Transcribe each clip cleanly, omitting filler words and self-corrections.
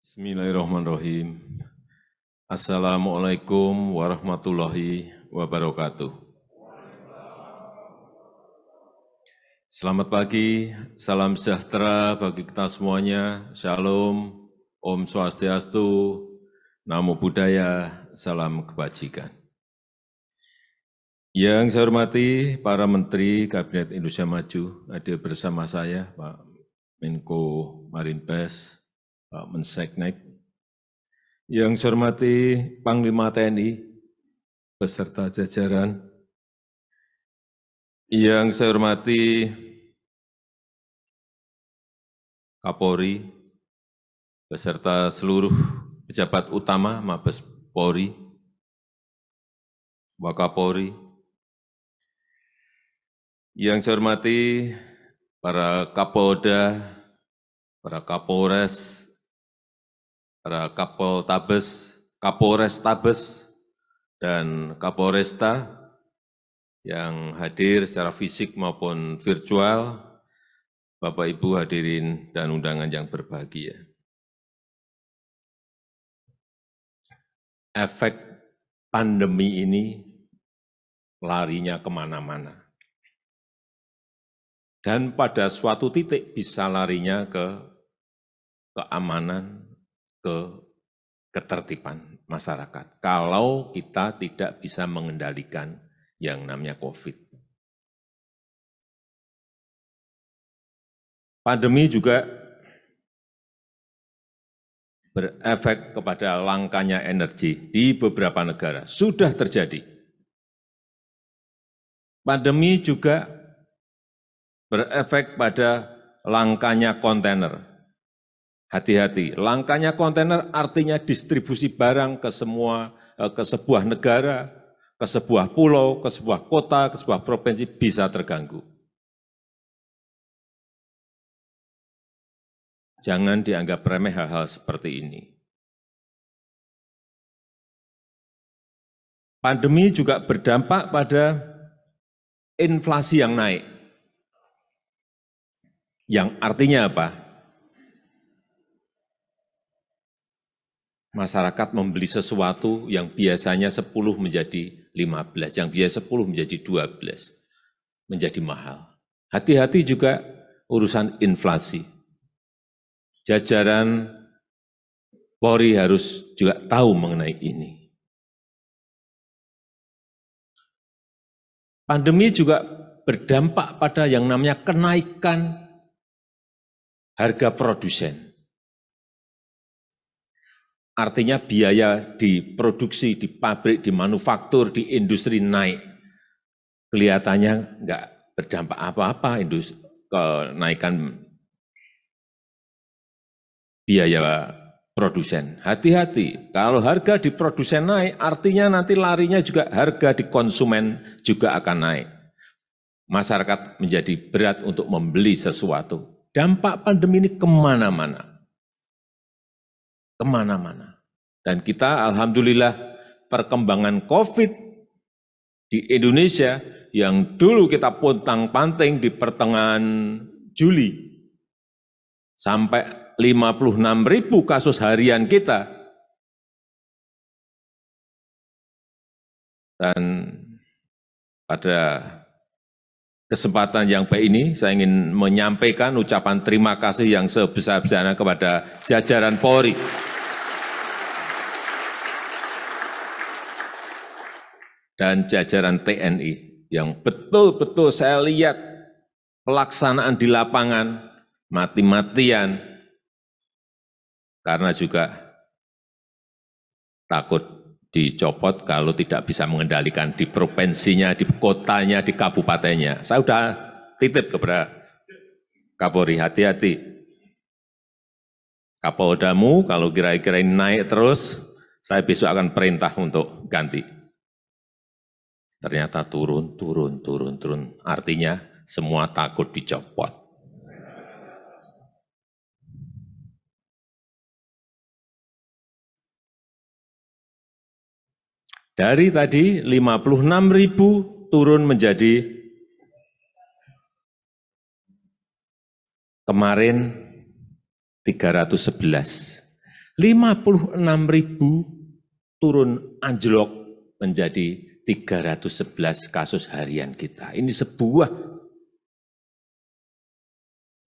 Bismillahirrahmanirrahim. Assalamualaikum warahmatullahi wabarakatuh. Selamat pagi, salam sejahtera bagi kita semuanya. Shalom, Om Swastiastu, Namo Buddhaya, salam kebajikan. Yang saya hormati para Menteri Kabinet Indonesia Maju, hadir bersama saya Pak Menko Marinvest, Pak Menseknek. Yang saya hormati Panglima TNI beserta jajaran. Yang saya hormati Kapolri beserta seluruh pejabat utama Mabes Polri, Wakapolri. Yang saya hormati para Kapolda, para Kapolres, para Kapoltabes, Kapolrestabes, dan Kapolresta yang hadir secara fisik maupun virtual, Bapak Ibu hadirin dan undangan yang berbahagia. Efek pandemi ini larinya kemana-mana. Dan pada suatu titik bisa larinya ke keamanan, ke ketertiban masyarakat. Kalau kita tidak bisa mengendalikan yang namanya COVID. Pandemi juga berefek kepada langkanya energi di beberapa negara. Sudah terjadi. Pandemi juga berefek pada langkanya kontainer. Hati-hati, langkanya kontainer artinya distribusi barang ke sebuah negara, ke sebuah pulau, ke sebuah kota, ke sebuah provinsi bisa terganggu. Jangan dianggap remeh hal-hal seperti ini. Pandemi juga berdampak pada inflasi yang naik. Yang artinya apa? Masyarakat membeli sesuatu yang biasanya 10 menjadi 15, yang biasa 10 menjadi 12, menjadi mahal. Hati-hati juga urusan inflasi. Jajaran Polri harus juga tahu mengenai ini. Pandemi juga berdampak pada yang namanya kenaikan harga produsen. Artinya biaya di produksi, di pabrik, di manufaktur, di industri naik. Kelihatannya enggak berdampak apa-apa kenaikan biaya produsen. Hati-hati, kalau harga di produsen naik, artinya nanti larinya juga harga di konsumen juga akan naik. Masyarakat menjadi berat untuk membeli sesuatu. Dampak pandemi ini kemana-mana. Kemana-mana. Dan kita alhamdulillah perkembangan COVID di Indonesia yang dulu kita pontang-panting di pertengahan Juli sampai 56.000 kasus harian kita. Dan pada kesempatan yang baik ini, saya ingin menyampaikan ucapan terima kasih yang sebesar-besarnya kepada jajaran Polri. Dan jajaran TNI yang betul-betul saya lihat pelaksanaan di lapangan, mati-matian, karena juga takut dicopot kalau tidak bisa mengendalikan di provinsinya, di kotanya, di kabupatennya. Saya sudah titip kepada Kapolri, hati-hati. Kapoldamu kalau kira-kira ini naik terus, saya besok akan perintah untuk ganti. Ternyata turun. Artinya semua takut dicopot. Dari tadi 56.000 turun menjadi kemarin 311. 56.000 turun anjlok menjadi 311 kasus harian kita. Ini sebuah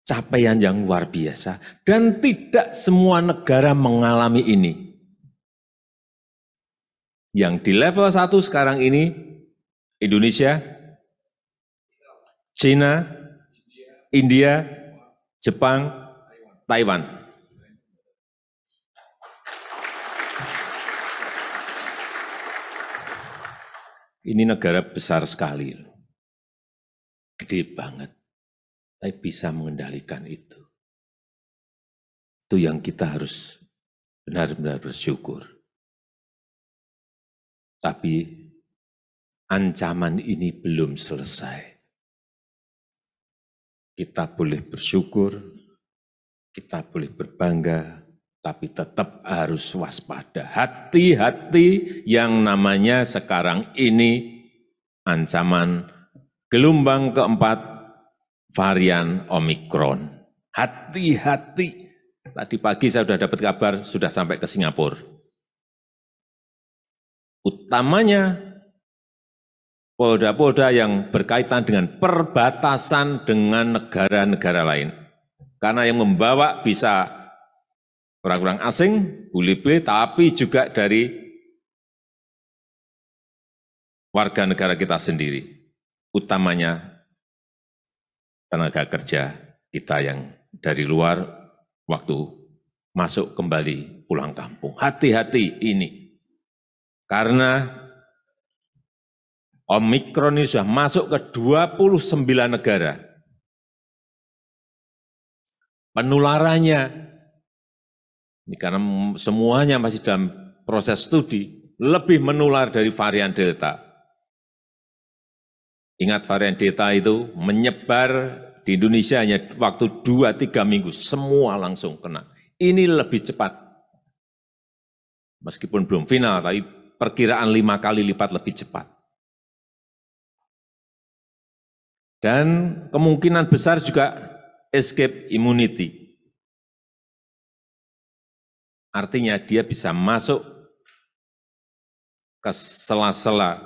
capaian yang luar biasa dan tidak semua negara mengalami ini. Yang di level 1 sekarang ini Indonesia, China, India, Jepang, Taiwan. Ini negara besar sekali, gede banget, tapi bisa mengendalikan itu. Itu yang kita harus benar-benar bersyukur. Tapi ancaman ini belum selesai. Kita boleh bersyukur, kita boleh berbangga, tapi tetap harus waspada. Hati-hati yang namanya sekarang ini ancaman gelombang keempat varian Omikron. Hati-hati. Tadi pagi saya sudah dapat kabar, sudah sampai ke Singapura. Utamanya polda-polda yang berkaitan dengan perbatasan dengan negara-negara lain. Karena yang membawa bisa orang-orang asing, bule-bule, tapi juga dari warga negara kita sendiri. Utamanya tenaga kerja kita yang dari luar waktu masuk kembali pulang kampung. Hati-hati ini. Karena Omikron ini sudah masuk ke 29 negara. Penularannya, ini karena semuanya masih dalam proses studi, lebih menular dari varian Delta. Ingat varian Delta itu menyebar di Indonesia hanya waktu 2-3 minggu, semua langsung kena. Ini lebih cepat. Meskipun belum final, tapi perkiraan 5 kali lipat lebih cepat. Dan kemungkinan besar juga escape immunity. Artinya dia bisa masuk ke sela-sela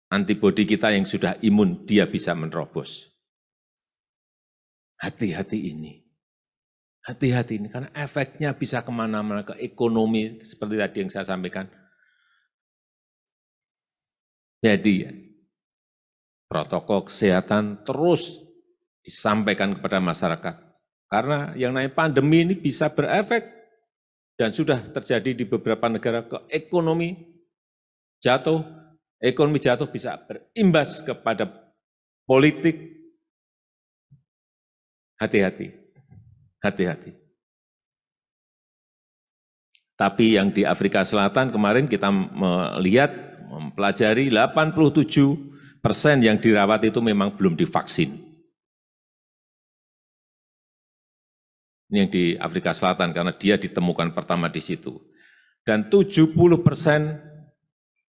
antibodi kita yang sudah imun, dia bisa menerobos. Hati-hati ini. Hati-hati ini, karena efeknya bisa kemana-mana, ke ekonomi, seperti tadi yang saya sampaikan. Jadi, protokol kesehatan terus disampaikan kepada masyarakat. Karena yang namanya pandemi ini bisa berefek dan sudah terjadi di beberapa negara ke ekonomi jatuh bisa berimbas kepada politik. Hati-hati, hati-hati. Tapi yang di Afrika Selatan kemarin kita melihat, mempelajari 87% yang dirawat itu memang belum divaksin. Ini yang di Afrika Selatan karena dia ditemukan pertama di situ. Dan 70%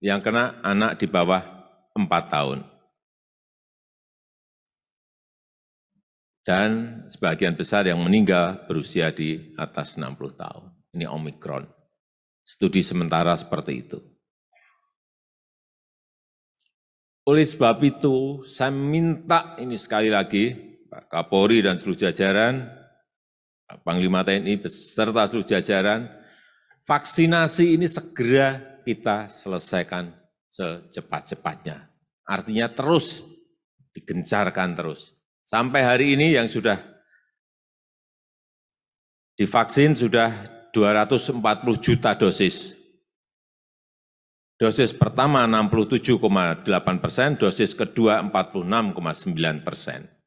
yang kena anak di bawah 4 tahun. Dan sebagian besar yang meninggal berusia di atas 60 tahun. Ini Omikron. Studi sementara seperti itu. Oleh sebab itu, saya minta ini sekali lagi, Pak Kapolri dan seluruh jajaran, Panglima TNI beserta seluruh jajaran, vaksinasi ini segera kita selesaikan secepat-cepatnya. Artinya terus digencarkan terus. Sampai hari ini yang sudah divaksin sudah 240 juta dosis. Dosis pertama 67,8%, dosis kedua 46,9%.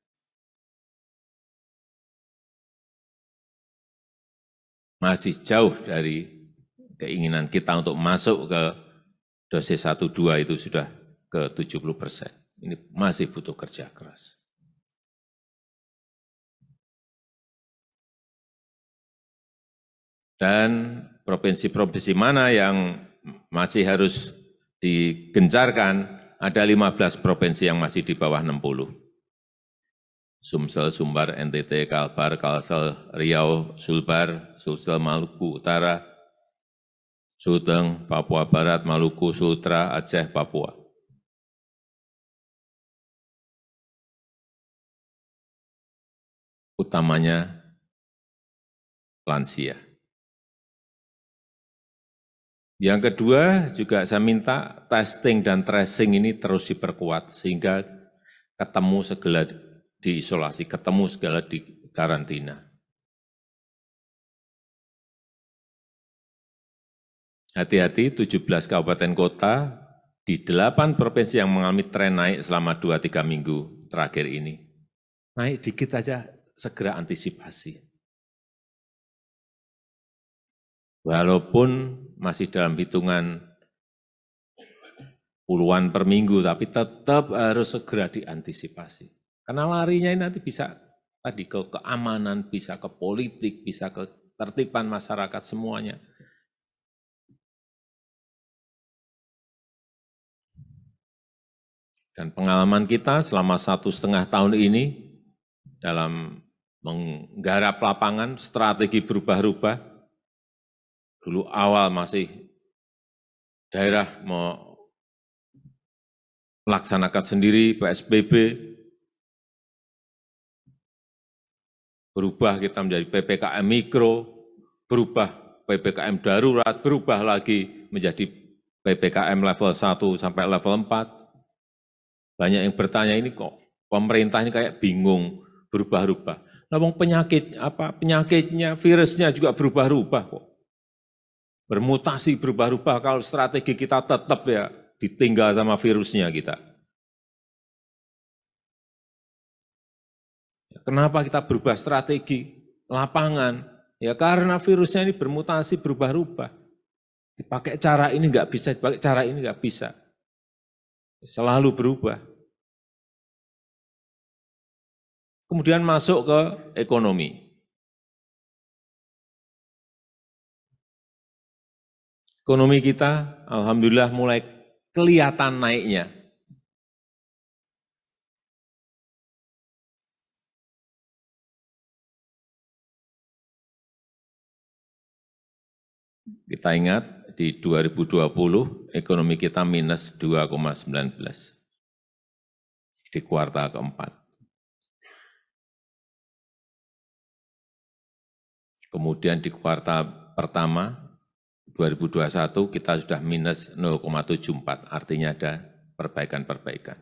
Masih jauh dari keinginan kita untuk masuk ke dosis 1-2 itu sudah ke 70%. Ini masih butuh kerja keras. Dan provinsi-provinsi mana yang masih harus digencarkan, ada 15 provinsi yang masih di bawah 60. Sumsel, Sumbar, NTT, Kalbar, Kalsel, Riau, Sulbar, Sulsel, Maluku Utara, Sulteng, Papua Barat, Maluku, Sultra, Aceh, Papua. Utamanya lansia. Yang kedua juga saya minta testing dan tracing ini terus diperkuat sehingga ketemu segala diisolasi, ketemu segala di karantina. Hati-hati 17 kabupaten kota di 8 provinsi yang mengalami tren naik selama 2-3 minggu terakhir ini. Naik dikit aja segera antisipasi. Walaupun masih dalam hitungan puluhan per minggu, tapi tetap harus segera diantisipasi. Karena larinya ini nanti bisa tadi ke keamanan, bisa ke politik, bisa ke ketertiban masyarakat semuanya. Dan pengalaman kita selama 1,5 tahun ini dalam menggarap lapangan, strategi berubah-ubah. Dulu awal masih daerah mau melaksanakan sendiri PSBB, berubah kita menjadi PPKM Mikro, berubah PPKM Darurat, berubah lagi menjadi PPKM level 1 sampai level 4. Banyak yang bertanya ini kok pemerintah ini kayak bingung berubah-ubah. Nah, penyakitnya, virusnya juga berubah-ubah kok. Bermutasi berubah-ubah kalau strategi kita tetap ya ditinggal sama virusnya kita. Kenapa kita berubah strategi lapangan? Ya karena virusnya ini bermutasi berubah-ubah. Dipakai cara ini nggak bisa, dipakai cara ini nggak bisa. Selalu berubah. Kemudian masuk ke ekonomi. Ekonomi kita alhamdulillah mulai kelihatan naiknya. Kita ingat di 2020 ekonomi kita minus 2,19 di kuartal keempat. Kemudian di kuartal pertama 2021 kita sudah minus 0,74, artinya ada perbaikan-perbaikan.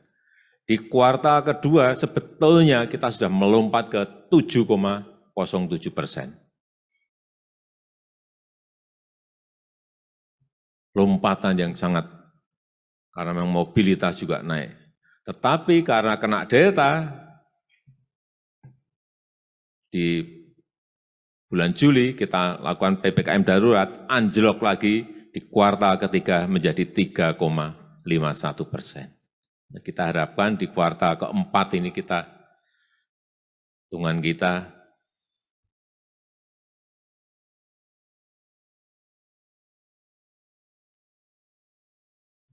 Di kuartal kedua sebetulnya kita sudah melompat ke 7,07%. Lompatan yang sangat, karena memang mobilitas juga naik. Tetapi karena kena delta, di bulan Juli kita lakukan PPKM darurat, anjlok lagi di kuartal ketiga menjadi 3,51%. Kita harapkan di kuartal keempat ini hitungan kita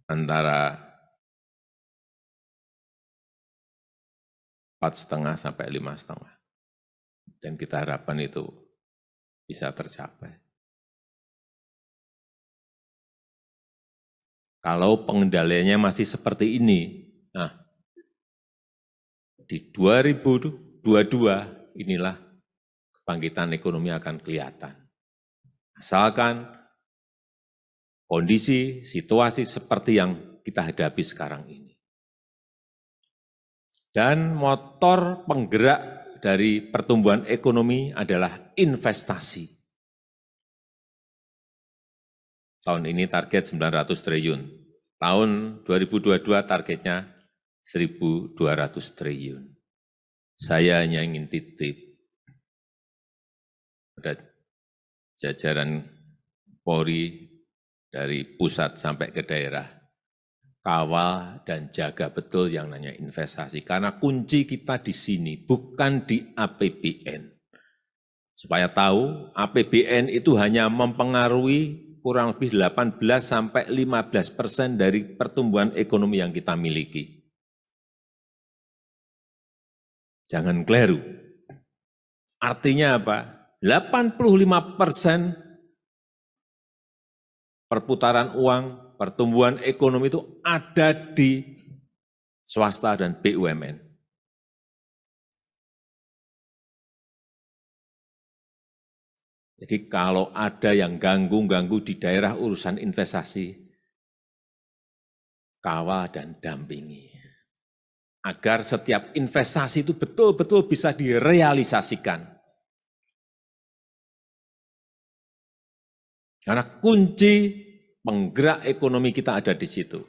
antara 4,5 sampai 5,5. Dan kita harapkan itu bisa tercapai. Kalau pengendaliannya masih seperti ini, nah di 2022 inilah kebangkitan ekonomi akan kelihatan. Asalkan kondisi, situasi seperti yang kita hadapi sekarang ini. Dan motor penggerak dari pertumbuhan ekonomi adalah investasi. Tahun ini target 900 triliun. Tahun 2022 targetnya 1.200 triliun. Saya hanya ingin titip pada jajaran Polri dari pusat sampai ke daerah, kawal dan jaga betul yang namanya investasi. Karena kunci kita di sini, bukan di APBN. Supaya tahu, APBN itu hanya mempengaruhi kurang lebih 18-15% dari pertumbuhan ekonomi yang kita miliki. Jangan keliru. Artinya apa? 85% perputaran uang, pertumbuhan ekonomi itu ada di swasta dan BUMN. Jadi kalau ada yang ganggu-ganggu di daerah urusan investasi, kawal dan dampingi. Agar setiap investasi itu betul-betul bisa direalisasikan. Karena kunci penggerak ekonomi kita ada di situ.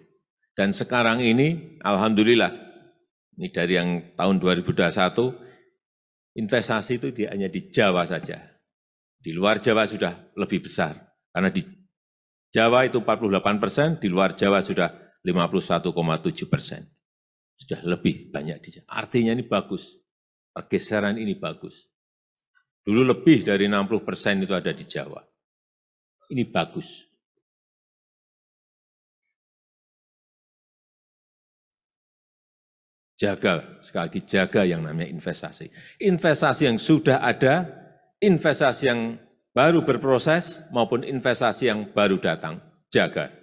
Dan sekarang ini, alhamdulillah, ini dari yang tahun 2021, investasi itu hanya di Jawa saja. Di luar Jawa sudah lebih besar. Karena di Jawa itu 48%, di luar Jawa sudah 51,7%. Sudah lebih banyak di Jawa. Artinya ini bagus. Pergeseran ini bagus. Dulu lebih dari 60% itu ada di Jawa. Ini bagus. Jaga, sekali lagi jaga yang namanya investasi. Investasi yang sudah ada, investasi yang baru berproses, maupun investasi yang baru datang, jaga.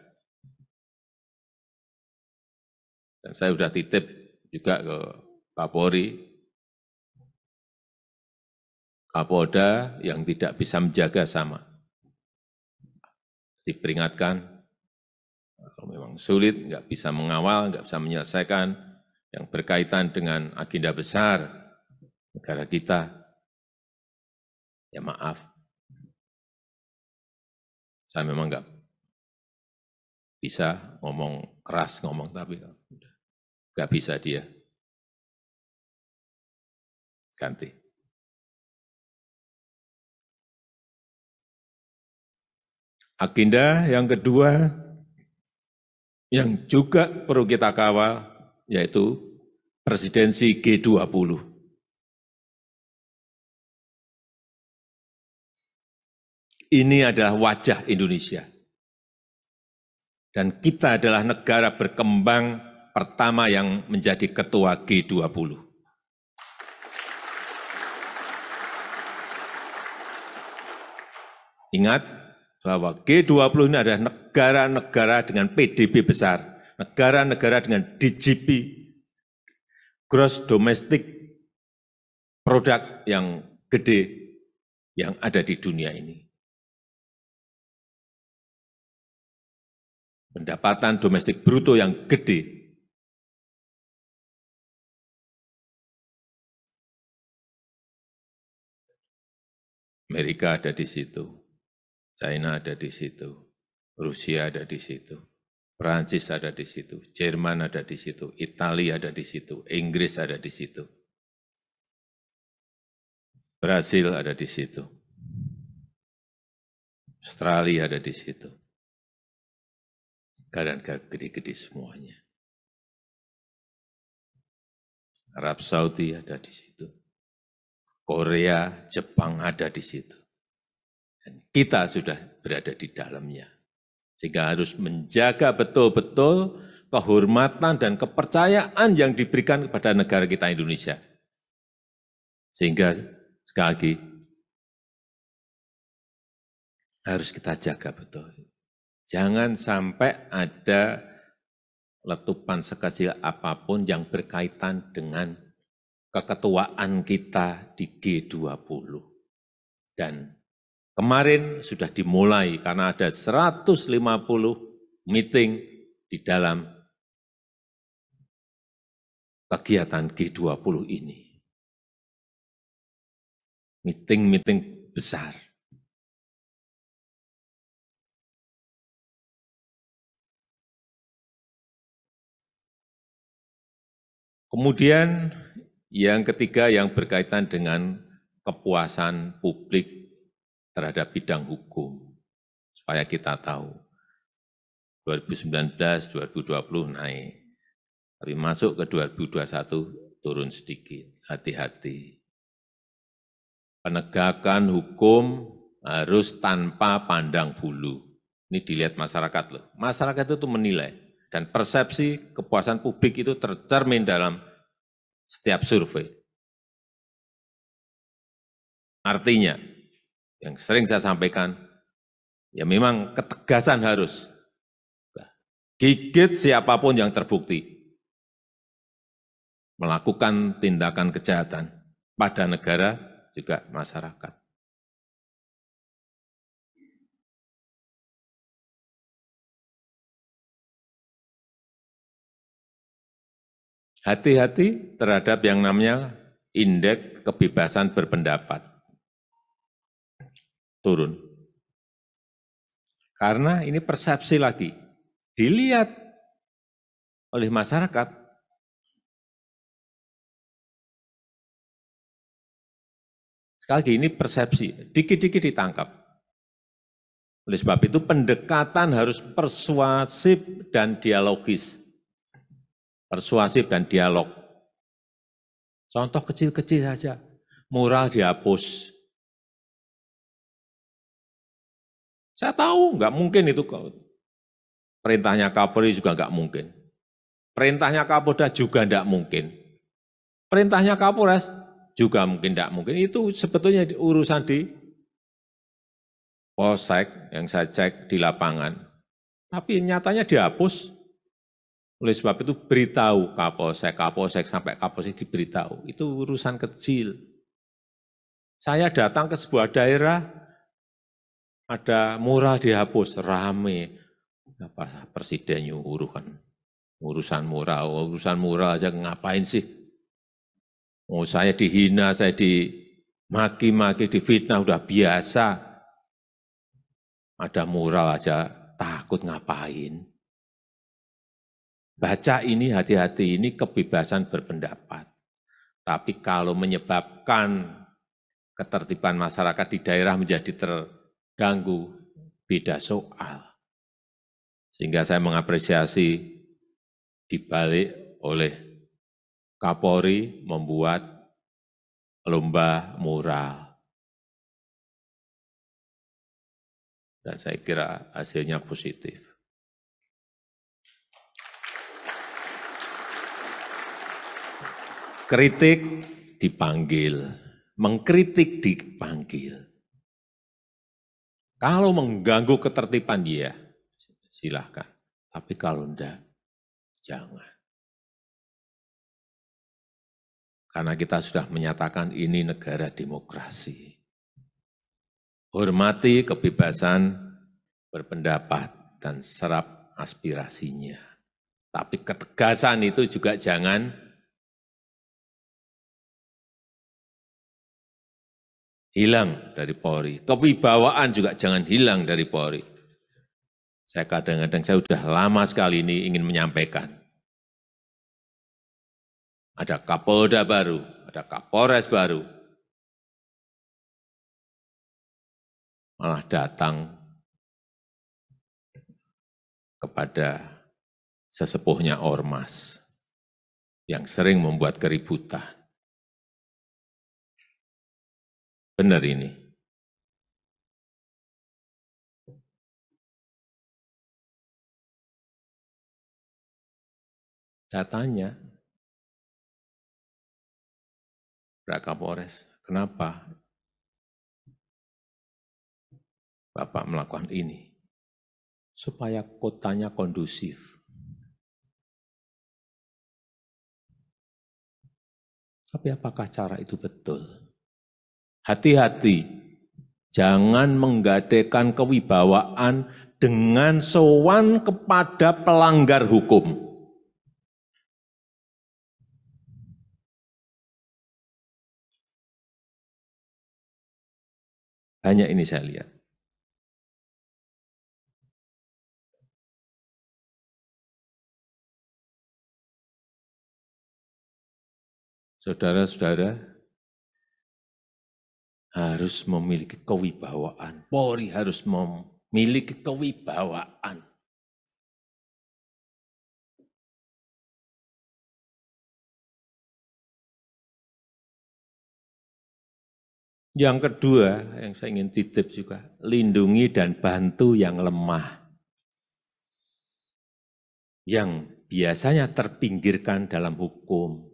Dan saya sudah titip juga ke Kapolri, Kapolda yang tidak bisa menjaga sama. Diperingatkan, kalau memang sulit, nggak bisa mengawal, nggak bisa menyelesaikan yang berkaitan dengan agenda besar negara kita, ya maaf, saya memang nggak bisa ngomong keras, tapi nggak bisa dia ganti. Agenda yang kedua yang juga perlu kita kawal yaitu presidensi G20. Ini adalah wajah Indonesia. Dan kita adalah negara berkembang pertama yang menjadi ketua G20. Ingat bahwa G20 ini adalah negara-negara dengan PDB besar, negara-negara dengan DGP, Gross Domestic Product yang gede yang ada di dunia ini. Pendapatan domestik bruto yang gede. Amerika ada di situ. China ada di situ, Rusia ada di situ, Prancis ada di situ, Jerman ada di situ, Italia ada di situ, Inggris ada di situ, Brasil ada di situ, Australia ada di situ, negara-negara gede-gede semuanya. Arab Saudi ada di situ, Korea, Jepang ada di situ. Dan kita sudah berada di dalamnya. Sehingga harus menjaga betul-betul kehormatan dan kepercayaan yang diberikan kepada negara kita Indonesia. Sehingga sekali lagi harus kita jaga betul. Jangan sampai ada letupan sekecil apapun yang berkaitan dengan keketuaan kita di G20. Dan kemarin sudah dimulai karena ada 150 meeting di dalam kegiatan G20 ini. Meeting-meeting besar. Kemudian yang ketiga yang berkaitan dengan kepuasan publik terhadap bidang hukum. Supaya kita tahu, 2019, 2020 naik. Tapi masuk ke 2021 turun sedikit, hati-hati. Penegakan hukum harus tanpa pandang bulu. Ini dilihat masyarakat loh. Masyarakat itu menilai. Dan persepsi kepuasan publik itu tercermin dalam setiap survei. Artinya, yang sering saya sampaikan, ya memang ketegasan harus. Gigit siapapun yang terbukti melakukan tindakan kejahatan pada negara juga masyarakat. Hati-hati terhadap yang namanya indeks kebebasan berpendapat. Turun. Karena ini persepsi lagi. Dilihat oleh masyarakat, sekali lagi ini persepsi, dikit-dikit ditangkap. Oleh sebab itu pendekatan harus persuasif dan dialogis. Persuasif dan dialog. Contoh kecil-kecil saja, mural dihapus. Saya tahu nggak mungkin itu, perintahnya Kapolri juga nggak mungkin. Perintahnya Kapolda juga nggak mungkin. Perintahnya Kapolres juga mungkin nggak mungkin. Itu sebetulnya urusan di Polsek yang saya cek di lapangan. Tapi nyatanya dihapus. Oleh sebab itu beritahu Kapolsek sampai Kapolsek diberitahu. Itu urusan kecil. Saya datang ke sebuah daerah, ada mural dihapus, rame. Apa presiden nyuruh kan? Urusan mural aja ngapain sih? Oh, saya dihina, saya dimaki-maki, difitnah, udah biasa. Ada mural aja takut ngapain. Baca ini, hati-hati, ini kebebasan berpendapat. Tapi kalau menyebabkan ketertiban masyarakat di daerah menjadi terganggu, beda soal. Sehingga saya mengapresiasi dibalik oleh Kapolri membuat lomba mural. Dan saya kira hasilnya positif. Kritik dipanggil, mengkritik dipanggil. Kalau mengganggu ketertiban, ya silahkan. Tapi kalau enggak, jangan. Karena kita sudah menyatakan ini negara demokrasi. Hormati kebebasan berpendapat dan serap aspirasinya. Tapi ketegasan itu juga jangan hilang dari Polri. Kewibawaan juga jangan hilang dari Polri. Saya kadang-kadang saya sudah lama sekali ini ingin menyampaikan. Ada Kapolda baru, ada Kapolres baru. Malah datang kepada sesepuhnya ormas yang sering membuat keributan. Benar ini. Datanya, Pak Kapolres, kenapa Bapak melakukan ini? Supaya kotanya kondusif. Tapi apakah cara itu betul? Hati-hati, jangan menggadaikan kewibawaan dengan sowan kepada pelanggar hukum. Hanya ini saya lihat. Saudara-saudara harus memiliki kewibawaan. Polri harus memiliki kewibawaan. Yang kedua, yang saya ingin titip juga, lindungi dan bantu yang lemah. Yang biasanya terpinggirkan dalam hukum.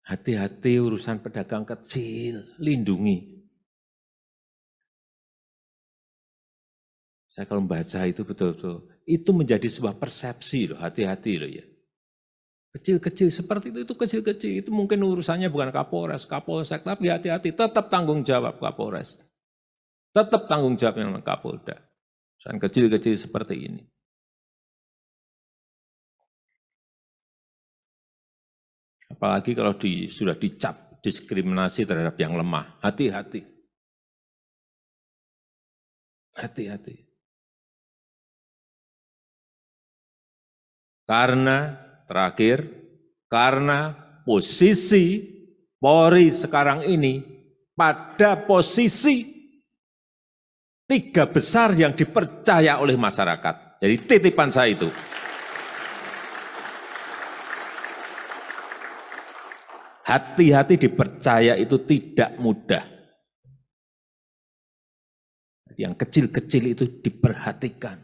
Hati-hati urusan pedagang kecil, lindungi. Saya kalau membaca itu betul-betul, itu menjadi sebuah persepsi loh, hati-hati loh ya. Kecil-kecil seperti itu kecil-kecil, itu mungkin urusannya bukan Kapolres, Kapolsek, tapi hati-hati, tetap tanggung jawab Kapolres. Tetap tanggung jawab yang Kapolda. Urusan kecil-kecil seperti ini. Apalagi kalau sudah dicap diskriminasi terhadap yang lemah, hati-hati. Hati-hati. Karena terakhir, karena posisi Polri sekarang ini pada posisi 3 besar yang dipercaya oleh masyarakat. Jadi titipan saya itu. Hati-hati dipercaya itu tidak mudah. Yang kecil-kecil itu diperhatikan.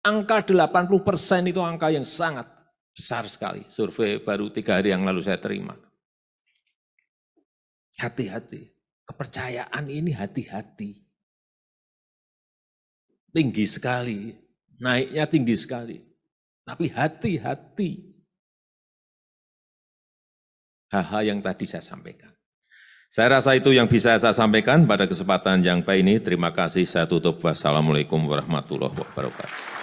Angka 80% itu angka yang sangat besar sekali. Survei baru 3 hari yang lalu saya terima. Hati-hati. Kepercayaan ini hati-hati. Tinggi sekali. Naiknya tinggi sekali. Tapi hati-hati. Hal-hal yang tadi saya sampaikan. Saya rasa itu yang bisa saya sampaikan pada kesempatan yang baik ini. Terima kasih. Saya tutup. Wassalamualaikum warahmatullahi wabarakatuh.